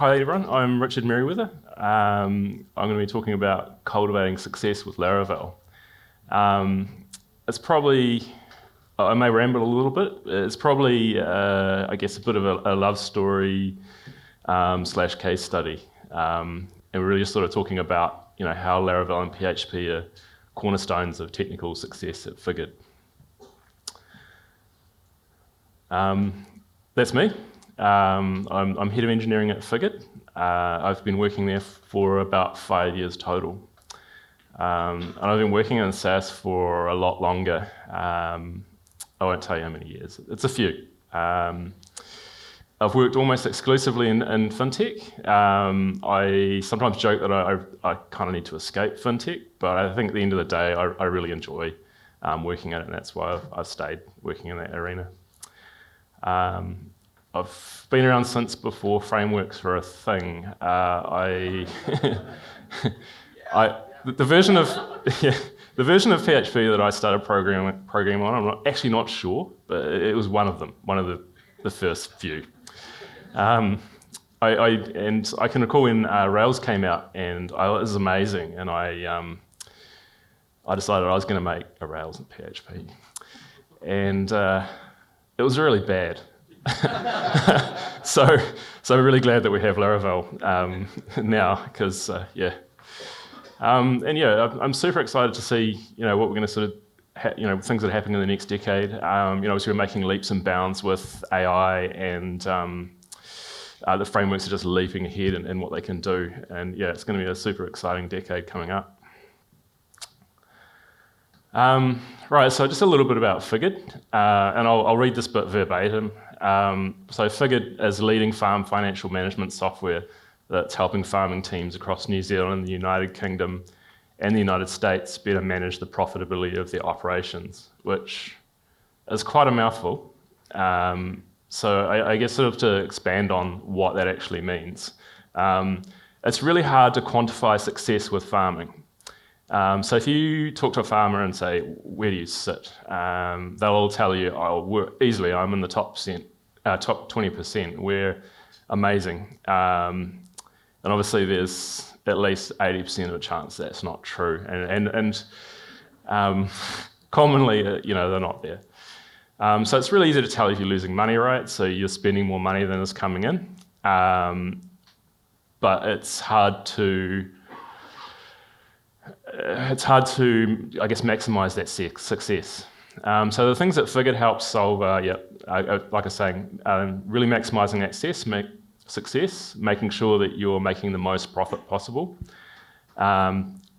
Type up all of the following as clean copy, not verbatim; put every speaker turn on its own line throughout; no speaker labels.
Hi everyone, I'm Richard Merriweather. I'm going to be talking about cultivating success with Laravel. It's probably, I may ramble a little bit, it's probably, I guess, a bit of a love story slash case study. And we're really just sort of talking about, how Laravel and PHP are cornerstones of technical success at Figured. That's me. I'm head of engineering at Figured. I've been working there for about 5 years total. And I've been working in SaaS for a lot longer. I won't tell you how many years. It's a few. I've worked almost exclusively in Fintech. I sometimes joke that I kind of need to escape Fintech, but I think at the end of the day, I really enjoy working in it, and that's why I've stayed working in that arena. I've been around since before frameworks were a thing. The version of PHP that I started programming on, I'm actually not sure, but it was one of them, one of the first few. I can recall when Rails came out, and it was amazing, and I decided I was going to make a Rails in PHP, and it was really bad. so I'm really glad that we have Laravel now, because I'm super excited to see what we're going to sort of things that are happening in the next decade. Obviously we're making leaps and bounds with AI, and the frameworks are just leaping ahead in what they can do, and it's going to be a super exciting decade coming up. Right, so just a little bit about Figured, and I'll read this bit verbatim. So Figured is leading farm financial management software that's helping farming teams across New Zealand, the United Kingdom, and the United States better manage the profitability of their operations, which is quite a mouthful. So I guess sort of to expand on what that actually means. It's really hard to quantify success with farming. So if you talk to a farmer and say, where do you sit? They'll all tell you, easily, I'm in the top 20%. We're amazing. And obviously there's at least 80% of a chance that's not true. And commonly, they're not there. So it's really easy to tell if you're losing money, right? So you're spending more money than is coming in. But it's hard to, I guess, maximize that success. So the things that Figured helps solve are, like I was saying, really maximizing that success, making sure that you're making the most profit possible,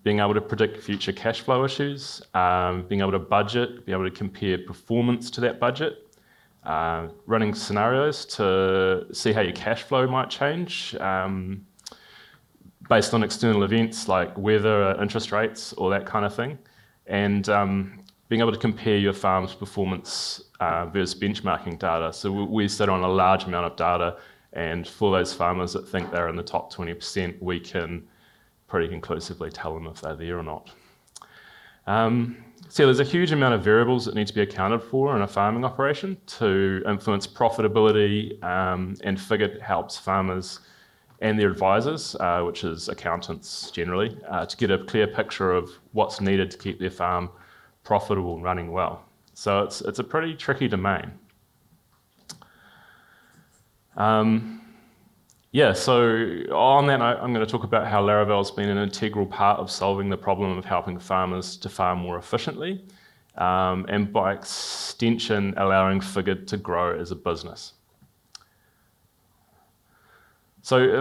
being able to predict future cash flow issues, being able to budget, being able to compare performance to that budget, running scenarios to see how your cash flow might change, based on external events like weather, interest rates, all that kind of thing, and being able to compare your farm's performance versus benchmarking data. So we sit on a large amount of data, and for those farmers that think they're in the top 20%, we can pretty conclusively tell them if they're there or not. So there's a huge amount of variables that need to be accounted for in a farming operation to influence profitability, and Figured helps farmers and their advisors, which is accountants generally, to get a clear picture of what's needed to keep their farm profitable and running well. So it's a pretty tricky domain. So on that note, I'm going to talk about how Laravel's been an integral part of solving the problem of helping farmers to farm more efficiently, and by extension, allowing Figured to grow as a business. So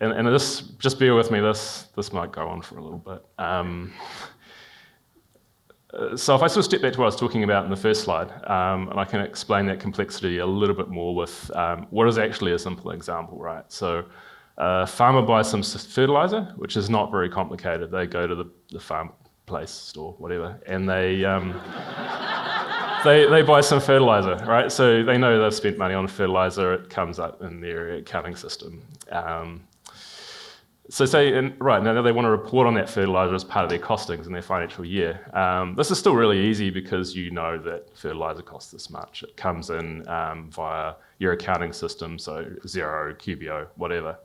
and this, just bear with me, this might go on for a little bit. So if I sort of step back to what I was talking about in the first slide, and I can explain that complexity a little bit more with what is actually a simple example, right? So a farmer buys some fertiliser, which is not very complicated. They go to the farm place, store, whatever, and they buy some fertiliser, right? So they know they've spent money on fertiliser, it comes up in their accounting system. So now they want to report on that fertiliser as part of their costings in their financial year. This is still really easy because you know that fertiliser costs this much. It comes in via your accounting system, so Xero, QBO, whatever.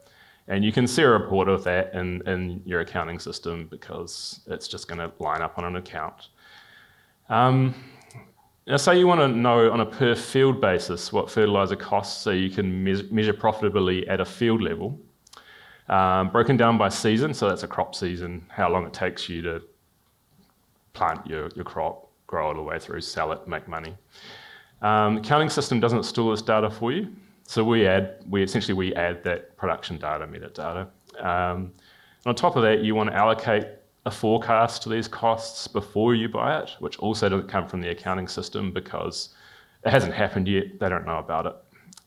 And you can see a report of that in your accounting system because it's just going to line up on an account. Now, say you want to know on a per field basis what fertiliser costs so you can measure profitability at a field level, broken down by season, so that's a crop season, how long it takes you to plant your crop, grow it all the way through, sell it, make money. The accounting system doesn't store this data for you, so we add that production data, metadata. On top of that, you want to allocate a forecast to these costs before you buy it, which also doesn't come from the accounting system because it hasn't happened yet, they don't know about it.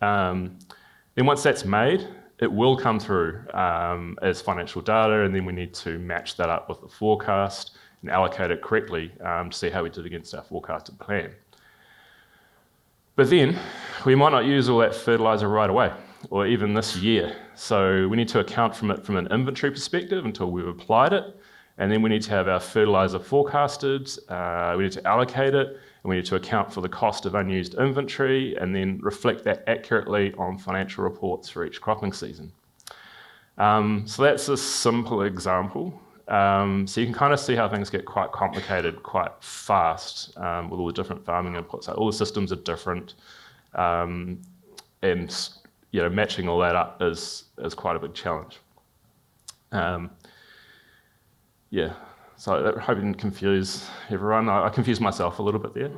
Then once that's made, it will come through as financial data, and then we need to match that up with the forecast and allocate it correctly to see how we did against our forecasted plan. But then we might not use all that fertiliser right away, or even this year. So we need to account from it from an inventory perspective until we've applied it. And then we need to have our fertiliser forecasted, we need to allocate it, and we need to account for the cost of unused inventory, and then reflect that accurately on financial reports for each cropping season. So that's a simple example. So you can kind of see how things get quite complicated quite fast with all the different farming inputs. Like all the systems are different, and matching all that up is quite a big challenge. Yeah, so I hope I didn't confuse everyone. I confused myself a little bit there.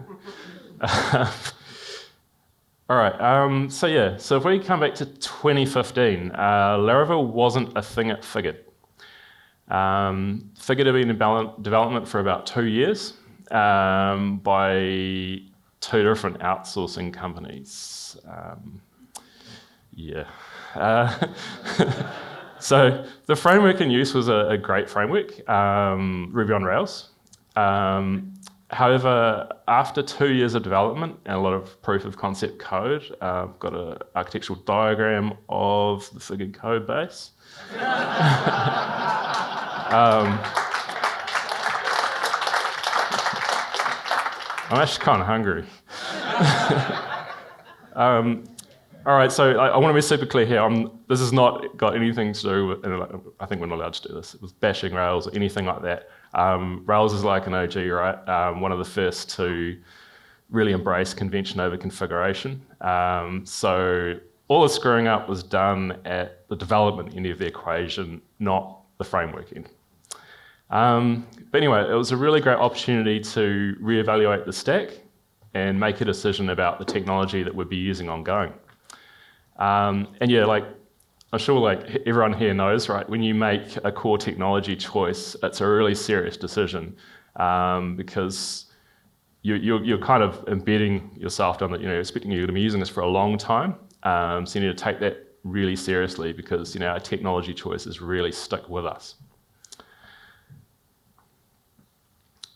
All right, so if we come back to 2015, Laravel wasn't a thing at Figured. Figured had been in development for about 2 years by 2 different outsourcing companies. So the framework in use was a great framework, Ruby on Rails. However, after 2 years of development and a lot of proof of concept code, I've got an architectural diagram of the Figured code base. I'm actually kind of hungry. All right, so I want to be super clear here. This has not got anything to do with, and I think we're not allowed to do this, with bashing Rails or anything like that. Rails is like an OG, right? One of the first to really embrace convention over configuration. So all the screwing up was done at the development end of the equation, not the framework end. But anyway, it was a really great opportunity to reevaluate the stack and make a decision about the technology that we'd be using ongoing. I'm sure everyone here knows, right? When you make a core technology choice, it's a really serious decision because you're kind of embedding yourself down that, expecting you're going to be using this for a long time. So you need to take that really seriously because, our technology choices really stick with us.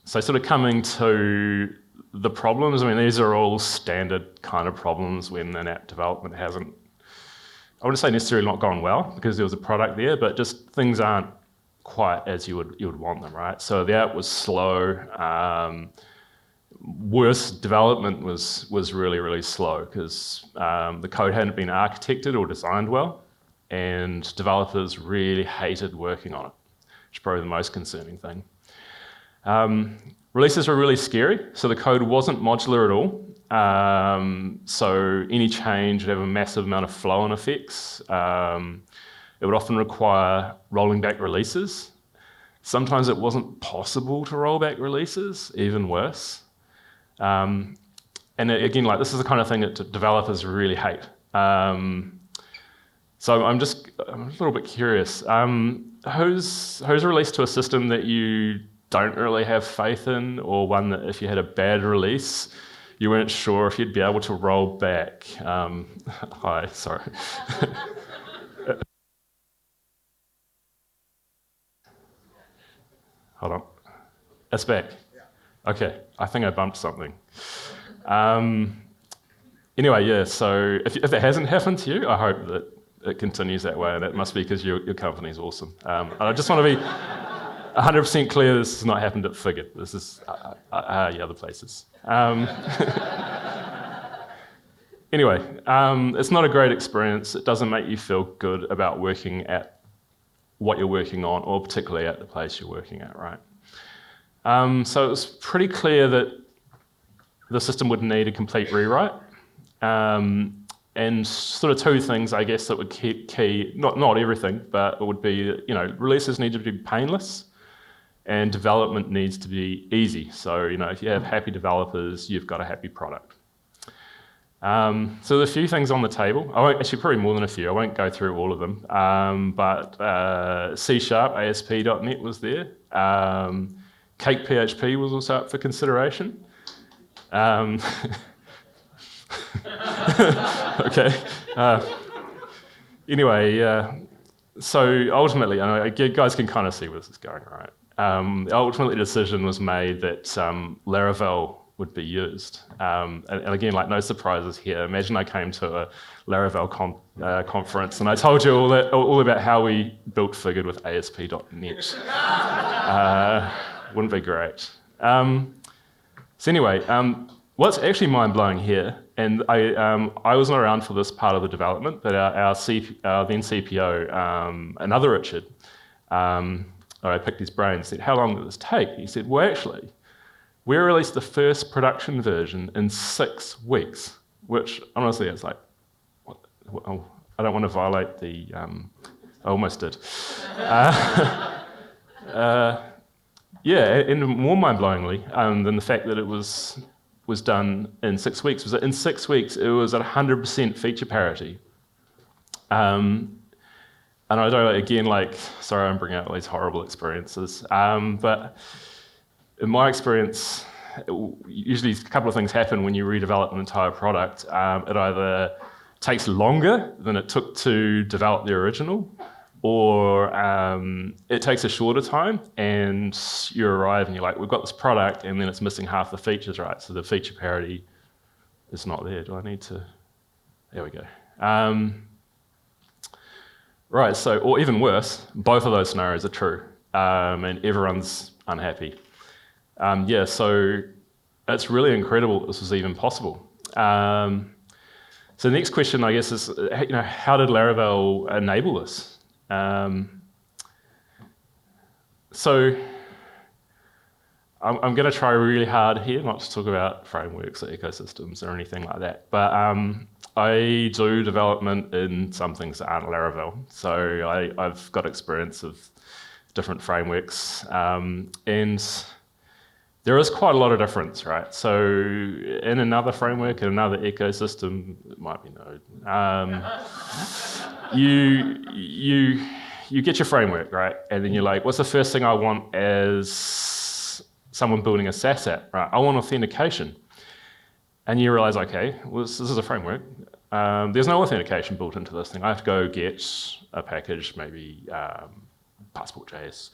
So sort of coming to the problems, these are all standard kind of problems when an app development hasn't, I wouldn't say necessarily not gone well because there was a product there, but just things aren't quite as you would want them, right? So the app was slow. Worse, development was really, really slow because the code hadn't been architected or designed well, and developers really hated working on it, which is probably the most concerning thing. Releases were really scary, so the code wasn't modular at all. So any change would have a massive amount of flow-on effects. It would often require rolling back releases. Sometimes it wasn't possible to roll back releases, even worse. And again, this is the kind of thing that developers really hate. So I'm a little bit curious. Who's released to a system that you don't really have faith in, or one that if you had a bad release, you weren't sure if you'd be able to roll back? Hi, sorry. Hold on. It's back. Okay, I think I bumped something. Anyway, yeah, so if that hasn't happened to you, I hope that it continues that way, and that must be because your company's awesome. I just want to be 100% clear this has not happened at Figured. This is other places. Anyway, it's not a great experience. It doesn't make you feel good about working at what you're working on, or particularly at the place you're working at, right? So it was pretty clear that the system would need a complete rewrite. And sort of two things, I guess, that would keep key, not everything, but it would be, releases need to be painless and development needs to be easy. So, if you have happy developers, you've got a happy product. So there's a few things on the table. Actually, probably more than a few. I won't go through all of them. But C#, ASP.NET was there. Cake PHP was also up for consideration. Okay. Anyway, so ultimately, you guys can kind of see where this is going, right? Ultimately, the decision was made that Laravel would be used. And again, no surprises here. Imagine I came to a Laravel conference and I told you all about how we built Figured with ASP.NET. Wouldn't be great. So anyway, what's actually mind-blowing here, and I wasn't around for this part of the development, but our then CPO, another Richard, I picked his brain and said, how long did this take? He said, well, actually, we released the first production version in 6 weeks, which honestly is like, I don't want to violate the, I almost did. Yeah, and more mind-blowingly than the fact that it was done in 6 weeks was that in 6 weeks it was at 100% feature parity. And I don't, again, sorry I'm bringing out all these horrible experiences, but in my experience, usually a couple of things happen when you redevelop an entire product. It either takes longer than it took to develop the original, or it takes a shorter time and you arrive and you're like, we've got this product and then it's missing half the features, right? So the feature parity is not there. Do I need to? There we go. Right, so, or even worse, both of those scenarios are true and everyone's unhappy. Yeah, so it's really incredible that this was even possible. So the next question, I guess, is, how did Laravel enable this? So I'm going to try really hard here not to talk about frameworks or ecosystems or anything like that, but I do development in some things that aren't Laravel. So I've got experience of different frameworks, and there is quite a lot of difference, right? So in another framework, in another ecosystem, it might be Node, you get your framework, right? And then you're like, what's the first thing I want as someone building a SaaS app, right? I want authentication. And you realize, okay, well, this is a framework. There's no authentication built into this thing. I have to go get a package, maybe Passport.js,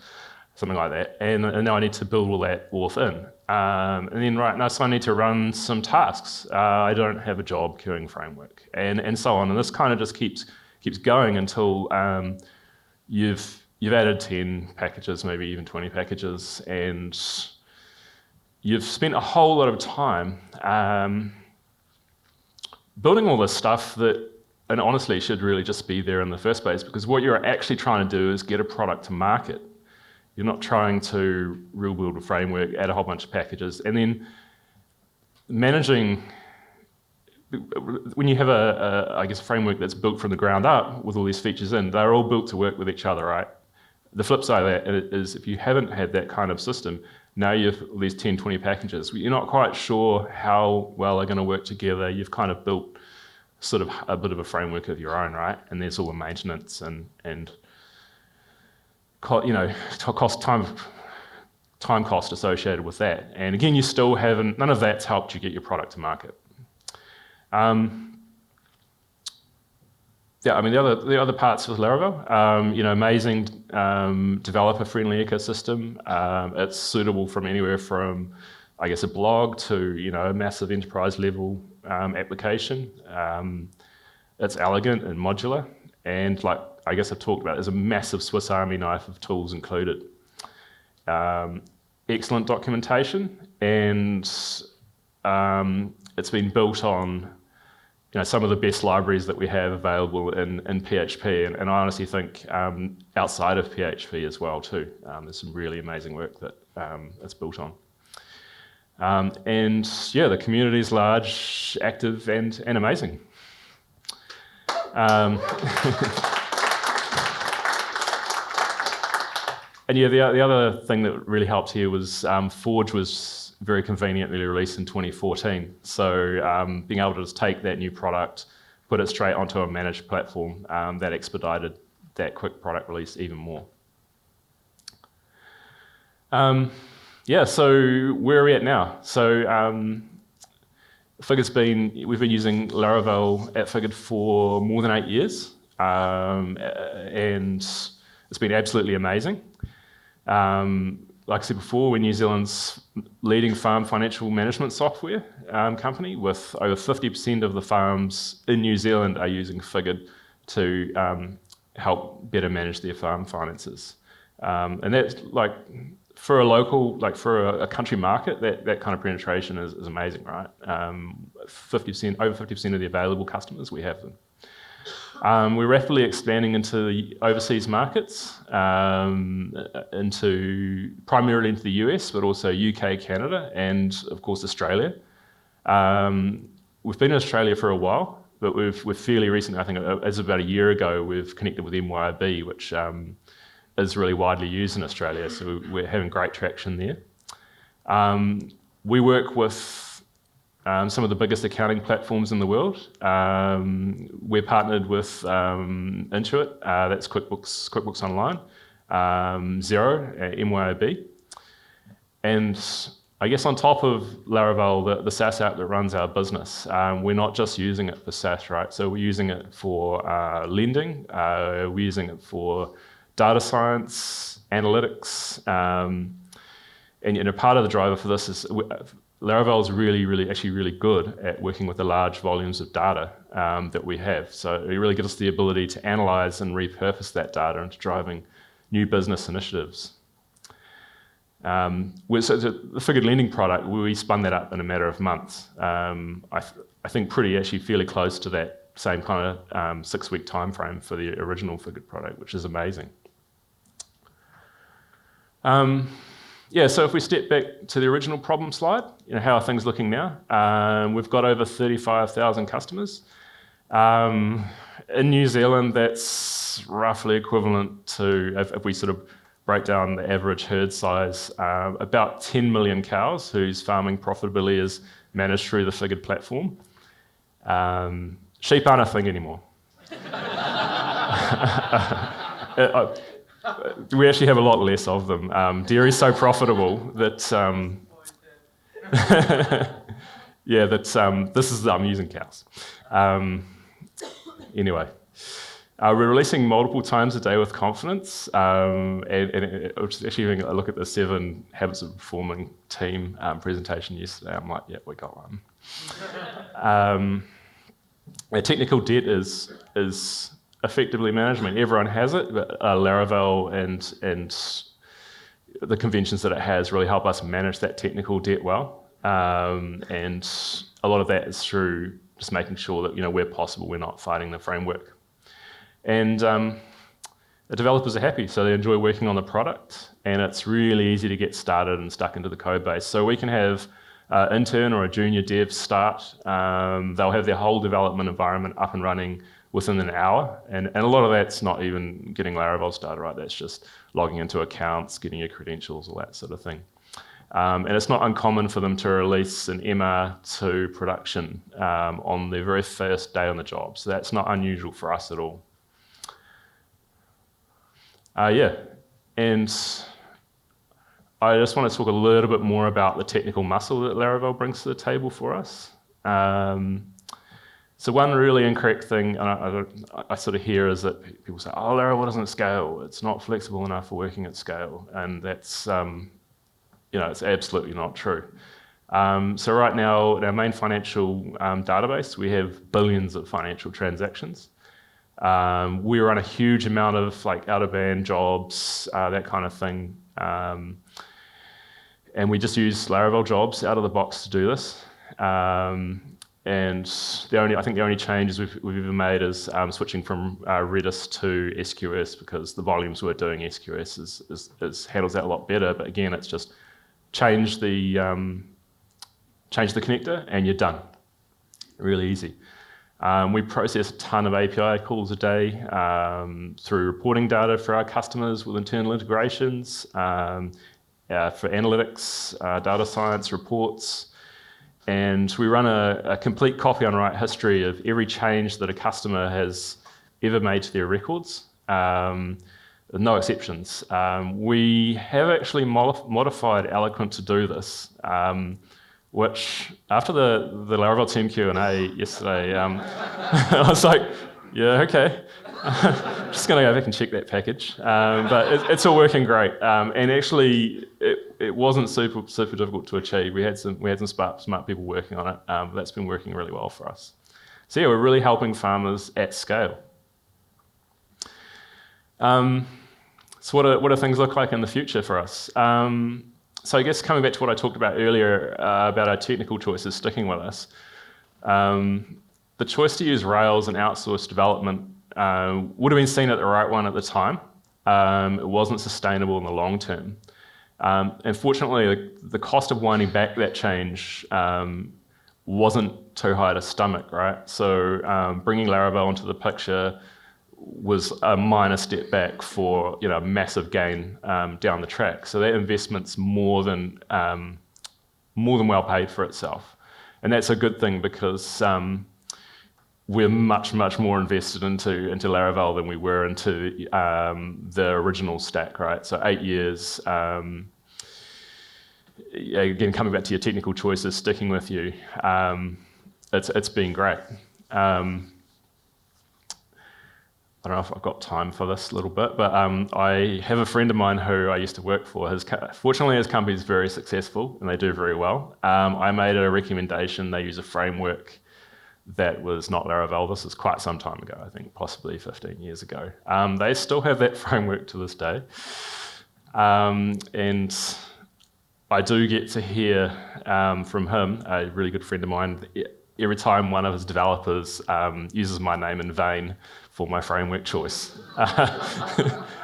something like that. And now I need to build all that within. And then right now, so I need to run some tasks. I don't have a job queuing framework, and so on. And this kind of just keeps going until you've added 10 packages, maybe even 20 packages, and you've spent a whole lot of time building all this stuff that, and honestly, should really just be there in the first place, because what you're actually trying to do is get a product to market. You're not trying to real build a framework, add a whole bunch of packages, and then managing. When you have I guess, a framework that's built from the ground up with all these features in, they're all built to work with each other, right? The flip side of that is if you haven't had that kind of system, now you have these 10, 20 packages. You're not quite sure how well they're going to work together. You've kind of built sort of a bit of a framework of your own, right? And there's all the maintenance and time cost associated with that. And again, you still haven't, none of that's helped you get your product to market. Yeah, I mean, the other parts with Laravel, amazing developer-friendly ecosystem. It's suitable from anywhere from, I guess, a blog to, a massive enterprise-level application. It's elegant and modular, and I guess I've talked about, there's a massive Swiss Army knife of tools included. Excellent documentation, and it's been built on some of the best libraries that we have available in PHP, and I honestly think outside of PHP as well too. There's some really amazing work that it's built on. And yeah, the community is large, active, and amazing. And yeah, the other thing that really helped here was Forge was very conveniently released in 2014. So being able to just take that new product, put it straight onto a managed platform, that expedited that quick product release even more. Yeah, so where are we at now? So we've been using Laravel at Figured for more than 8 years, and it's been absolutely amazing. Like I said before, we're New Zealand's leading farm financial management software company, with over 50% of the farms in New Zealand are using Figured to help better manage their farm finances. And that's like, for a local, like for a country market, that kind of penetration is amazing, right? 50%, over 50% of the available customers, we have them. We're rapidly expanding into the overseas markets, primarily into the US, but also UK, Canada, and of course Australia. We've been in Australia for a while, but we've fairly recently, I think as about a year ago, we've connected with MYOB, which is really widely used in Australia, so we're having great traction there. We work with some of the biggest accounting platforms in the world. We're partnered with Intuit, that's QuickBooks Online, Xero, MYOB. And I guess on top of Laravel, the SaaS app that runs our business, we're not just using it for SaaS, right? So we're using it for lending, we're using it for data science, analytics, and part of the driver for this is Laravel is really good at working with the large volumes of data that we have. So it really gives us the ability to analyze and repurpose that data into driving new business initiatives. So the Figured Lending product, we spun that up in a matter of months. I think fairly close to that same kind of 6-week time frame for the original Figured product, which is amazing. Yeah, so if we step back to the original problem slide, how are things looking now? We've got over 35,000 customers. In New Zealand, that's roughly equivalent to, if we sort of break down the average herd size, about 10 million cows whose farming profitability is managed through the Figured platform. Sheep aren't a thing anymore. We actually have a lot less of them. Dairy's so profitable that, I'm using cows. Anyway, we're releasing multiple times a day with confidence, and actually having a look at the 7 Habits of Performing team presentation yesterday. I'm like, yeah, we got one. Our technical debt is effectively management. Everyone has it, but Laravel and the conventions that it has really help us manage that technical debt well. And a lot of that is through just making sure that where possible we're not fighting the framework. And the developers are happy, so they enjoy working on the product, and it's really easy to get started and stuck into the code base. So we can have an intern or a junior dev start. They'll have their whole development environment up and running within an hour, and a lot of that's not even getting Laravel started, right? That's just logging into accounts, getting your credentials, all that sort of thing. And it's not uncommon for them to release an MR to production on their very first day on the job, so that's not unusual for us at all. And I just want to talk a little bit more about the technical muscle that Laravel brings to the table for us. So one really incorrect thing I sort of hear is that people say, oh, Laravel doesn't scale. It's not flexible enough for working at scale. And that's, it's absolutely not true. So right now, in our main financial database, we have billions of financial transactions. We run a huge amount of out-of-band jobs, that kind of thing. And we just use Laravel jobs out of the box to do this. And I think the only changes we've ever made is switching from Redis to SQS, because the volumes we're doing SQS handles that a lot better. But again, it's just change the connector and you're done. Really easy. We process a ton of API calls a day through reporting data for our customers with internal integrations, for analytics, data science reports. And we run a complete copy on write history of every change that a customer has ever made to their records, with no exceptions. We have actually modified Eloquent to do this, which after the Laravel team Q&A yesterday, I was like, yeah, okay. Just going to go back and check that package. But it's all working great. And actually, it wasn't super difficult to achieve. We had some smart people working on it. But that's been working really well for us. So yeah, we're really helping farmers at scale. So what do things look like in the future for us? So I guess coming back to what I talked about earlier about our technical choices sticking with us, the choice to use Rails and outsource development would have been seen as the right one at the time. It wasn't sustainable in the long term. Unfortunately, the cost of winding back that change wasn't too high to stomach, right? So bringing Laravel into the picture was a minor step back for a massive gain down the track. So that investment's more than well paid for itself, and that's a good thing because we're much more invested into Laravel than we were into the original stack, right? So 8 years. Again, coming back to your technical choices, sticking with you, it's been great. I don't know if I've got time for this a little bit, but I have a friend of mine who I used to work for. Fortunately, his company is very successful and they do very well. I made a recommendation. They use a framework that was not Laravel. This is quite some time ago, I think, possibly 15 years ago. They still have that framework to this day. And I do get to hear from him, a really good friend of mine, every time one of his developers uses my name in vain for my framework choice.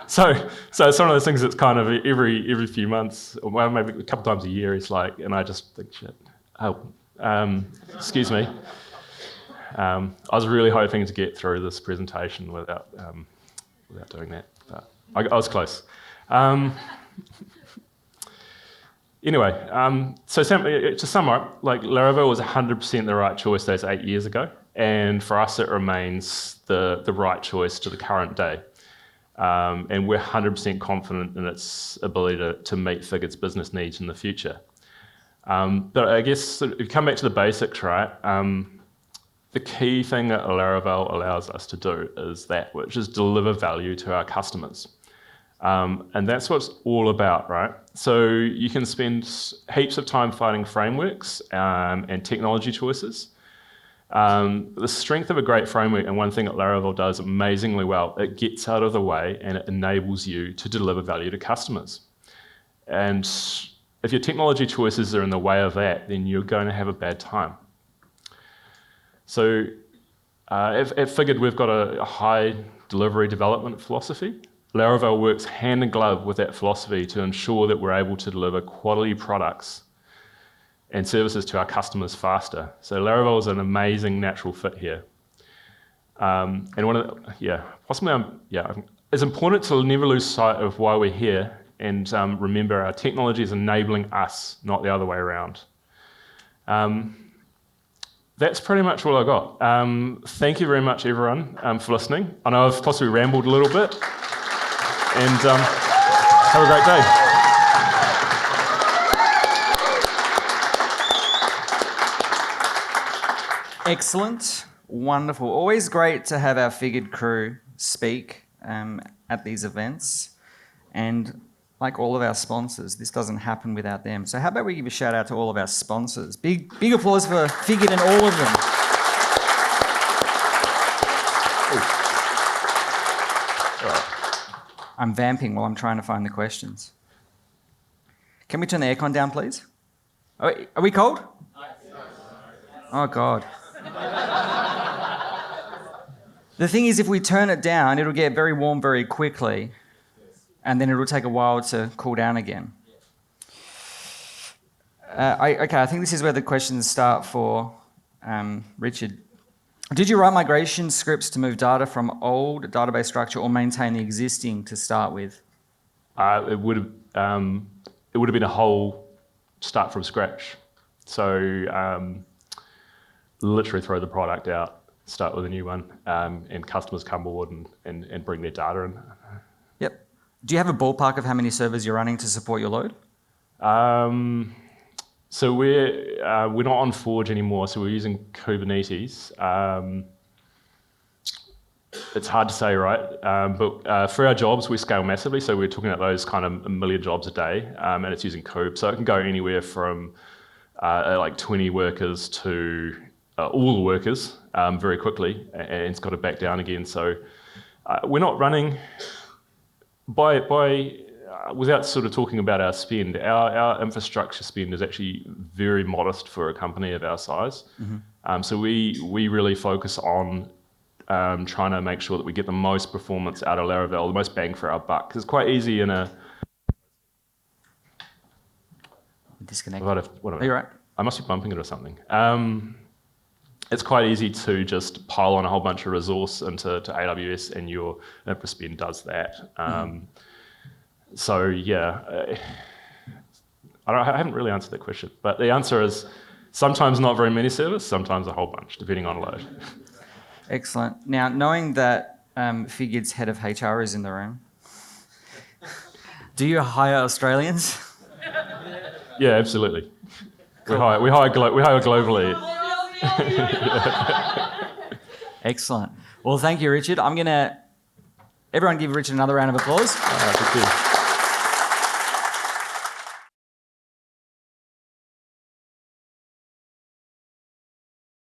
So it's one of those things that's kind of every few months, or well, maybe a couple times a year, it's like, and I just think, shit, excuse me. I was really hoping to get through this presentation without doing that, but I was close. Anyway, so to sum up, like Laravel was 100% the right choice those 8 years ago, and for us it remains the right choice to the current day. And we're 100% confident in its ability to meet Figure's business needs in the future. But I guess if you come back to the basics, right? The key thing that Laravel allows us to do is that, which is deliver value to our customers. And that's what it's all about, right? So you can spend heaps of time fighting frameworks and technology choices. The strength of a great framework, and one thing that Laravel does amazingly well, it gets out of the way and it enables you to deliver value to customers. And if your technology choices are in the way of that, then you're going to have a bad time. So at Figured, we've got a high delivery development philosophy. Laravel works hand in glove with that philosophy to ensure that we're able to deliver quality products and services to our customers faster. So Laravel is an amazing natural fit here. And it's important to never lose sight of why we're here and remember our technology is enabling us, not the other way around. That's pretty much all I got. Thank you very much, everyone, for listening. I know I've possibly rambled a little bit. And have a great day.
Excellent. Wonderful. Always great to have our Figured crew speak at these events. And like all of our sponsors, this doesn't happen without them. So how about we give a shout out to all of our sponsors. Big applause for Figured and all of them. I'm vamping while I'm trying to find the questions. Can we turn the aircon down, please? Are we cold? Oh, God. The thing is, if we turn it down, it'll get very warm very quickly, and then it'll take a while to cool down again. I think this is where the questions start for Richard. Did you write migration scripts to move data from old database structure or maintain the existing to start with?
It would have been a whole start from scratch. So literally throw the product out, start with a new one, and customers come board and bring their data in.
Yep. Do you have a ballpark of how many servers you're running to support your load?
So we're not on Forge anymore, so we're using Kubernetes. It's hard to say, right? But for our jobs, we scale massively, so we're talking about those kind of 1 million jobs a day, and it's using Kube. So it can go anywhere from like 20 workers to all the workers very quickly, and it's got to back down again. So we're not running without sort of talking about our spend. Our infrastructure spend is actually very modest for a company of our size. Mm-hmm. So we really focus on trying to make sure that we get the most performance out of Laravel, the most bang for our buck. 'Cause it's quite easy in a...
Disconnect.
Are
you right?
I must be bumping it or something. It's quite easy to just pile on a whole bunch of resource into AWS, and your infra spend does that. So yeah, I haven't really answered that question, but the answer is sometimes not very many servers, sometimes a whole bunch, depending on load.
Excellent. Now, knowing that Figured's head of HR is in the room, do you hire Australians?
Yeah, absolutely. Cool. We hire globally.
Excellent. Well, thank you, Richard. Everyone give Richard another round of applause.
Thank you.